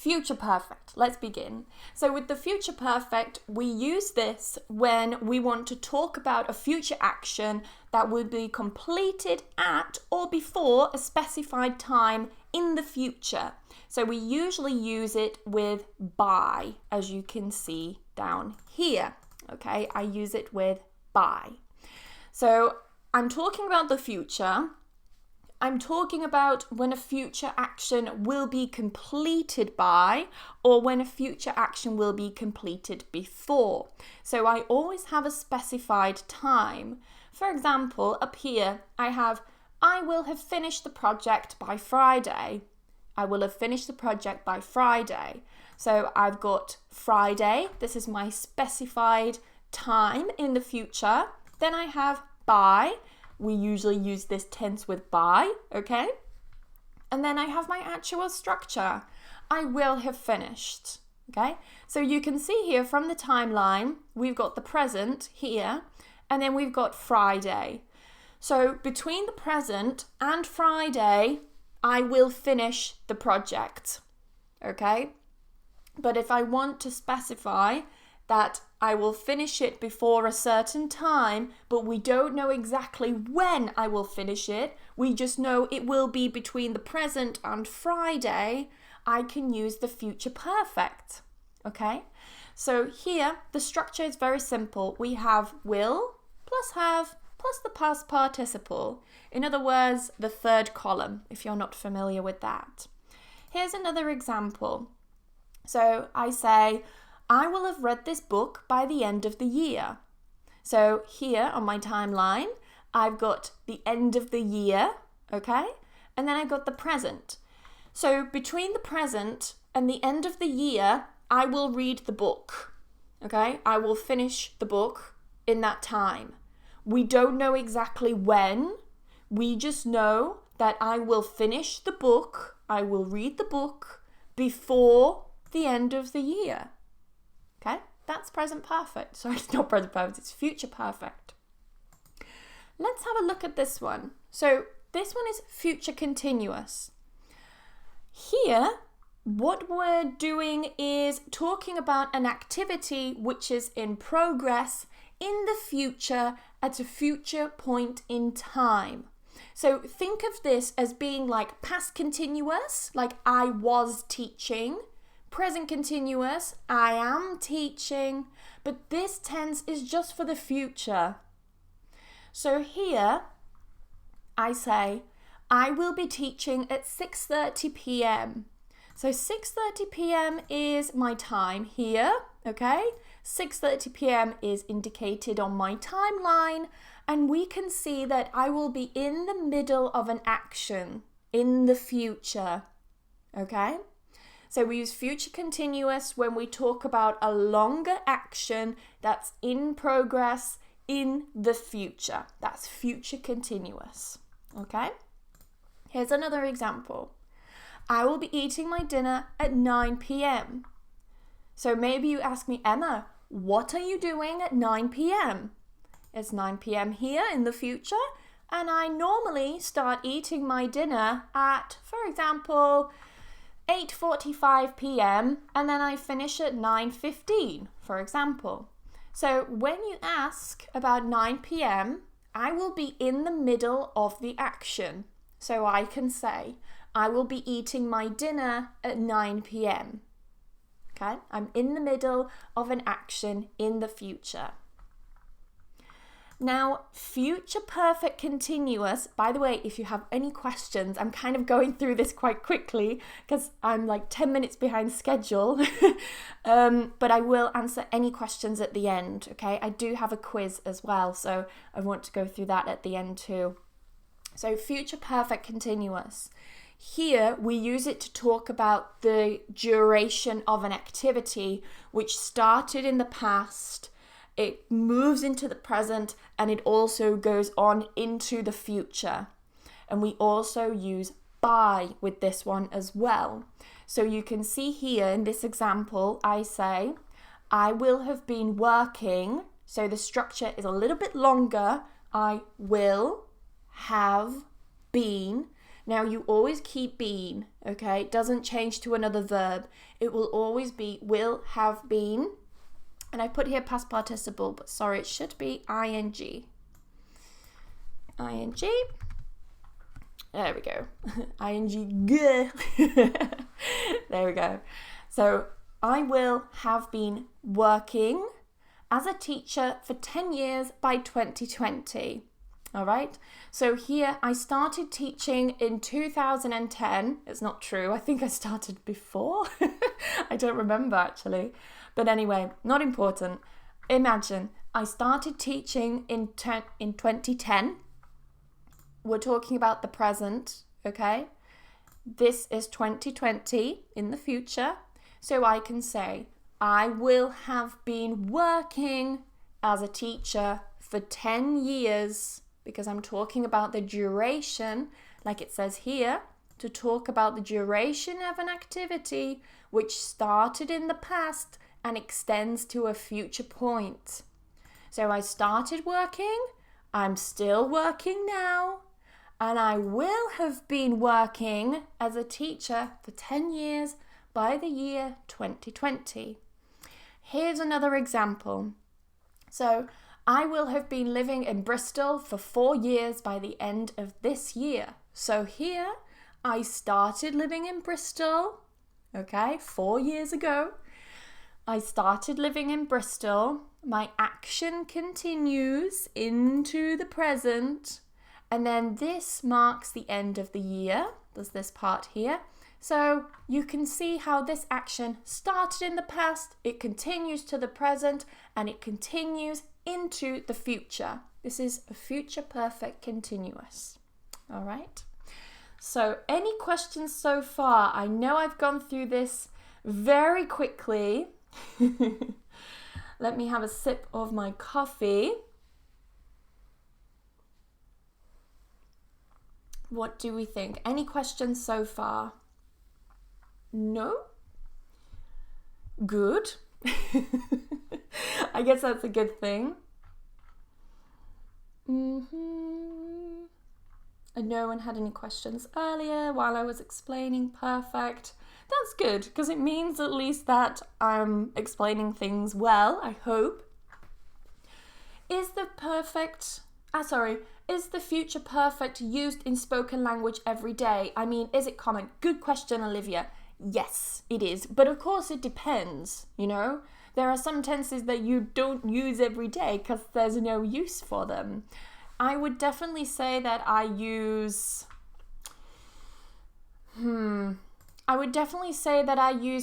future perfect. Let's begin. So with the future perfect, we use this when we want to talk about a future action that will be completed at or before a specified time in the future. So we usually use it with by, as you can see down here. Okay, I use it with by. So I'm talking about the future. I'm talking about when a future action will be completed by, or when a future action will be completed before. So I always have a specified time. For example, up here I have, I will have finished the project by Friday. I will have finished the project by Friday. So I've got Friday, this is my specified time in the future. Then I have by. We usually use this tense with by, okay? And then I have my actual structure. I will have finished, okay? So you can see here from the timeline, we've got the present here, and then we've got Friday. So between the present and Friday, I will finish the project, okay? But if I want to specify that I will finish it before a certain time, but we don't know exactly when I will finish it, we just know it will be between the present and Friday, I can use the future perfect, okay? So here, the structure is very simple. We have will plus have plus the past participle. In other words, the third column, if you're not familiar with that. Here's another example. So I say, I will have read this book by the end of the year. So here on my timeline, I've got the end of the year, okay? And then I've got the present. So between the present and the end of the year, I will read the book, okay? I will finish the book in that time. We don't know exactly when. We just know that I will finish the book, I will read the book before the end of the year. Okay, that's present perfect. Sorry, it's not present perfect, it's future perfect. Let's have a look at this one. So this one is future continuous. Here, what we're doing is talking about an activity which is in progress in the future at a future point in time. So think of this as being like past continuous, like I was teaching. Present continuous, I am teaching, but this tense is just for the future. So here, I say, I will be teaching at 6:30 p.m. So 6:30 p.m. is my time here, okay? 6:30 p.m. is indicated on my timeline, and we can see that I will be in the middle of an action in the future, okay? So we use future continuous when we talk about a longer action that's in progress in the future. That's future continuous, okay? Here's another example. I will be eating my dinner at 9 p.m. So maybe you ask me, Emma, what are you doing at 9 p.m.? It's 9 p.m. here in the future, and I normally start eating my dinner at, for example, 8:45 p.m. and then I finish at 9:15, for example. So when you ask about 9 p.m., I will be in the middle of the action. So I can say, I will be eating my dinner at 9 p.m. Okay, I'm in the middle of an action in the future. Now, future perfect continuous, by the way, if you have any questions, I'm kind of going through this quite quickly because I'm like 10 minutes behind schedule, but I will answer any questions at the end, okay? I do have a quiz as well, so I want to go through that at the end too. So future perfect continuous. Here, we use it to talk about the duration of an activity which started in the past, it moves into the present, and it also goes on into the future. And we also use by with this one as well. So you can see here in this example, I say, I will have been working. So the structure is a little bit longer. I will have been. Now you always keep been, okay? It doesn't change to another verb. It will always be will, have been. And I put here past participle, but sorry, it should be ing. Ing. There we go. ing. There we go. So I will have been working as a teacher for 10 years by 2020. All right. So here I started teaching in 2010. It's not true. I think I started before. I don't remember actually. But anyway, not important. Imagine I started teaching in 2010. We're talking about the present, okay? This is 2020 in the future. So I can say, I will have been working as a teacher for 10 years because I'm talking about the duration, like it says here, to talk about the duration of an activity which started in the past and extends to a future point. So I started working, I'm still working now, and I will have been working as a teacher for 10 years by the year 2020. Here's another example. So I will have been living in Bristol for 4 years by the end of this year. So here I started living in Bristol, okay, 4 years ago. I started living in Bristol. My action continues into the present. And then this marks the end of the year. There's this part here. So you can see how this action started in the past, it continues to the present, and it continues into the future. This is a future perfect continuous. All right. So any questions so far? I know I've gone through this very quickly. Let me have a sip of my coffee. What do we think? Any questions so far? No? Good. I guess that's a good thing. And no one had any questions earlier while I was explaining. Perfect. That's good, because it means at least that I'm explaining things well, I hope. Is the future perfect used in spoken language every day? I mean, is it common? Good question, Olivia. Yes, it is. But of course it depends, you know. There are some tenses that you don't use every day because there's no use for them. I would definitely say that I use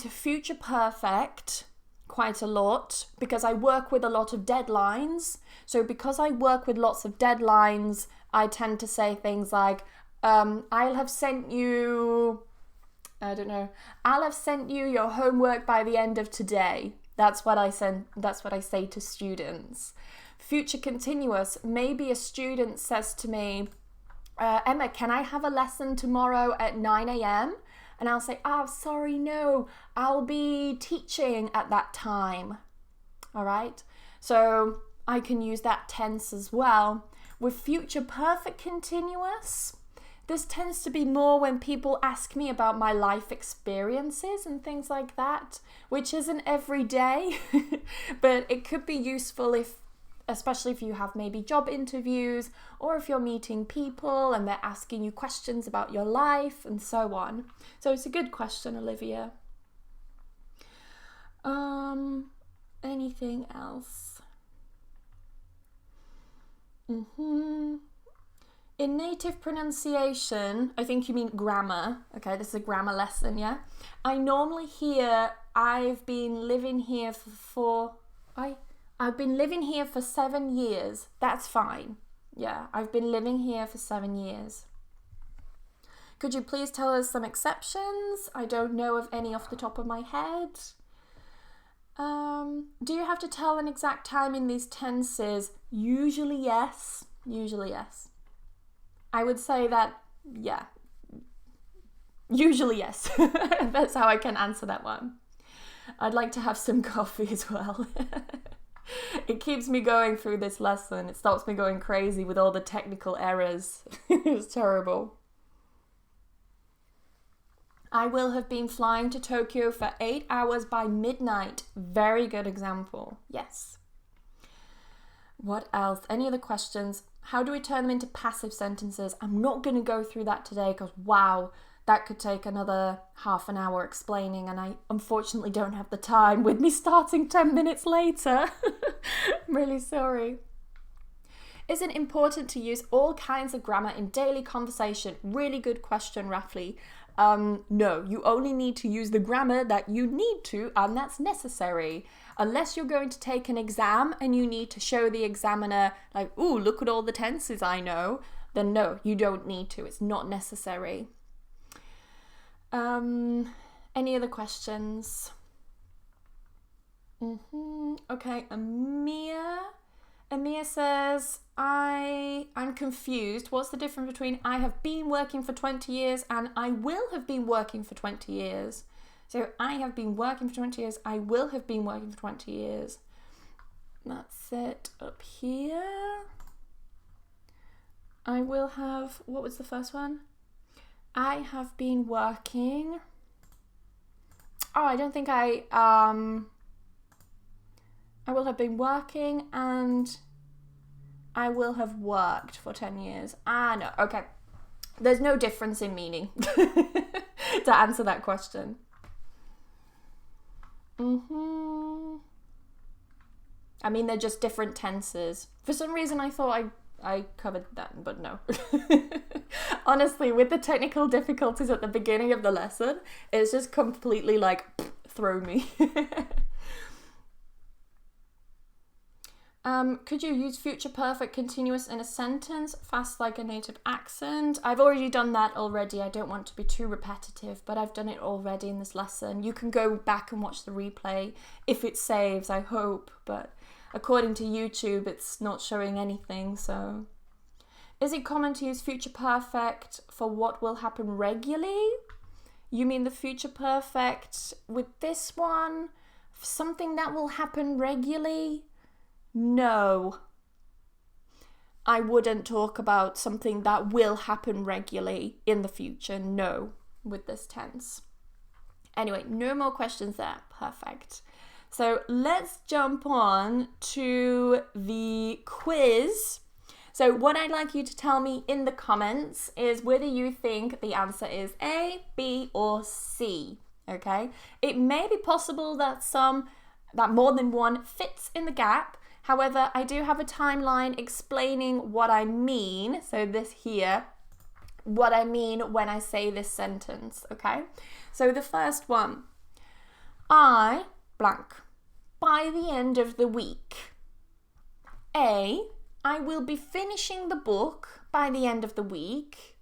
future perfect quite a lot because I work with a lot of deadlines. So because I work with lots of deadlines, I tend to say things like, I'll have sent you your homework by the end of today. That's what I say to students. Future continuous, maybe a student says to me, Emma, can I have a lesson tomorrow at 9 a.m? And I'll say, sorry, no, I'll be teaching at that time. All right. So I can use that tense as well. With future perfect continuous, this tends to be more when people ask me about my life experiences and things like that, which isn't every day, but it could be useful especially if you have maybe job interviews or if you're meeting people and they're asking you questions about your life and so on. So it's a good question, Olivia. Anything else? In native pronunciation, I think you mean grammar. Okay, this is a grammar lesson, yeah? I normally hear I've been living here for 7 years. That's fine. Yeah, I've been living here for 7 years. Could you please tell us some exceptions? I don't know of any off the top of my head. Do you have to tell an exact time in these tenses? Usually yes. Usually yes. I would say that, yeah. Usually yes. That's how I can answer that one. I'd like to have some coffee as well. It keeps me going through this lesson. It stops me going crazy with all the technical errors. It's terrible. I will have been flying to Tokyo for 8 hours by midnight. Very good example. Yes. What else? Any other questions? How do we turn them into passive sentences? I'm not going to go through that today because, wow, that could take another half an hour explaining, and I unfortunately don't have the time with me starting 10 minutes later. I'm really sorry. Is it important to use all kinds of grammar in daily conversation? Really good question, Rafli. No, you only need to use the grammar that you need to, and that's necessary. Unless you're going to take an exam and you need to show the examiner, like, ooh, look at all the tenses I know, then no, you don't need to. It's not necessary. Any other questions? Okay, Amir says, I'm confused. What's the difference between I have been working for 20 years and I will have been working for 20 years? So I have been working for 20 years. I will have been working for 20 years. That's it up here. I will have, what was the first one? I have been working. Oh, I don't think I will have been working and I will have worked for 10 years. No, okay. There's no difference in meaning to answer that question. I mean, they're just different tenses. For some reason, I thought I covered that, but no. Honestly, with the technical difficulties at the beginning of the lesson, it's just completely like, throw me. Could you use future perfect continuous in a sentence, fast like a native accent? I've already done that already. I don't want to be too repetitive, but I've done it already in this lesson. You can go back and watch the replay if it saves, I hope, but according to YouTube, it's not showing anything, so. Is it common to use future perfect for what will happen regularly? You mean the future perfect with this one? Something that will happen regularly? No. I wouldn't talk about something that will happen regularly in the future. No, with this tense. Anyway, no more questions there. Perfect. So let's jump on to the quiz. So what I'd like you to tell me in the comments is whether you think the answer is A, B, or C. Okay? It may be possible that more than one fits in the gap. However, I do have a timeline explaining what I mean. So this here, what I mean when I say this sentence, okay? So the first one, I blank by the end of the week. A, I will be finishing the book by the end of the week.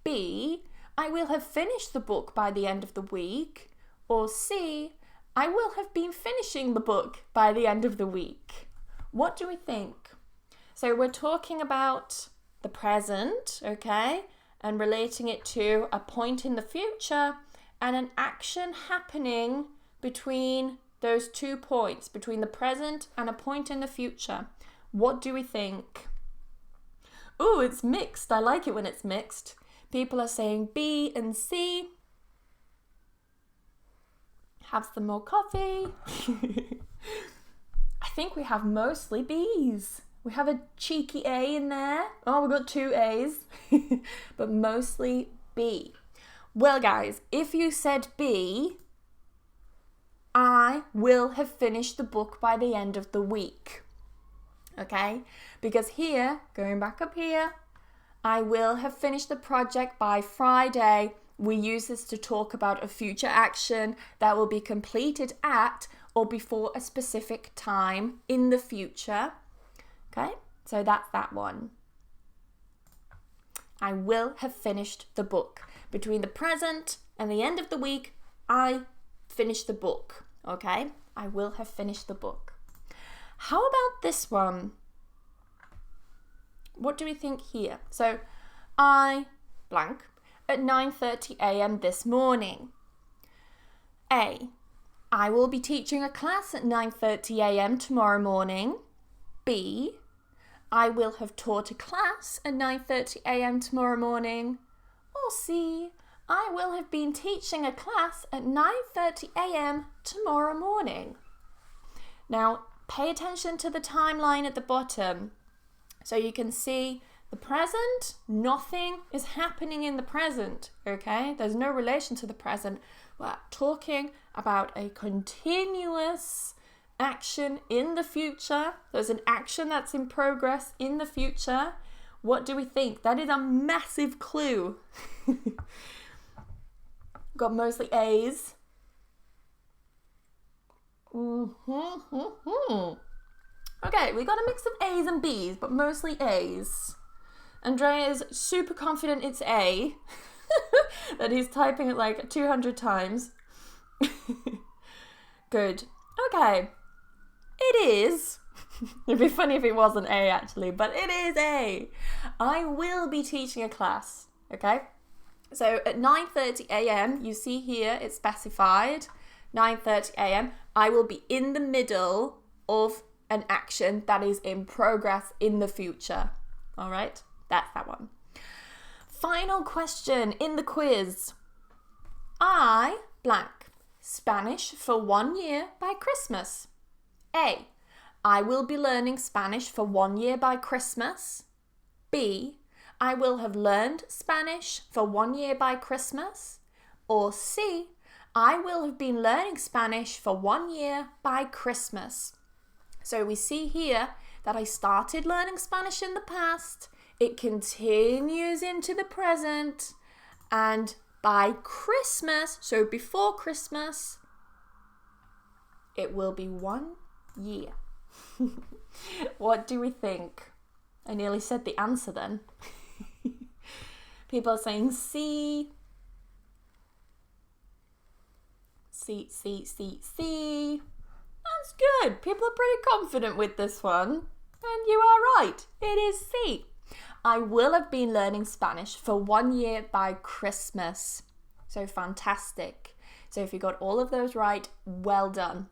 B, I will have finished the book by the end of the week. Or C, I will have been finishing the book by the end of the week. What do we think? So we're talking about the present, okay, and relating it to a point in the future and an action happening between those 2 points, between the present and a point in the future. What do we think? Ooh, it's mixed. I like it when it's mixed. People are saying B and C. Have some more coffee. I think we have mostly B's. We have a cheeky A in there. Oh, we've got 2 A's, but mostly B. Well, guys, if you said B, I will have finished the book by the end of the week. Okay? Because here, going back up here, I will have finished the project by Friday. We use this to talk about a future action that will be completed at or before a specific time in the future. Okay, so that's that one. I will have finished the book. Between the present and the end of the week, I finished the book. Okay, I will have finished the book. How about this one? What do we think here? So, I blank at 9:30 a.m. this morning. A, I will be teaching a class at 9:30 a.m. tomorrow morning. B, I will have taught a class at 9:30 a.m. tomorrow morning. Or C, I will have been teaching a class at 9:30 a.m. tomorrow morning. Now, pay attention to the timeline at the bottom. So you can see the present, nothing is happening in the present, okay? There's no relation to the present. We're talking about a continuous action in the future. There's an action that's in progress in the future. What do we think? That is a massive clue. Got mostly A's. Okay, we got a mix of A's and B's, but mostly A's. Andrea is super confident it's A, that he's typing it like 200 times. Good. Okay. It is. It'd be funny if it wasn't A actually, but it is A. I will be teaching a class, okay? So at 9:30 a.m., you see here it's specified, 9:30 a.m., I will be in the middle of an action that is in progress in the future. All right? That's that one. Final question in the quiz. I blank Spanish for 1 year by Christmas. A. I will be learning Spanish for 1 year by Christmas. B. I will have learned Spanish for 1 year by Christmas. Or C. I will have been learning Spanish for 1 year by Christmas. So we see here that I started learning Spanish in the past. It continues into the present. And by Christmas, so before Christmas, it will be 1 year. What do we think? I nearly said the answer then. People are saying C. C. That's good. People are pretty confident with this one. And you are right. It is C. I will have been learning Spanish for 1 year by Christmas. So fantastic. So if you got all of those right, well done.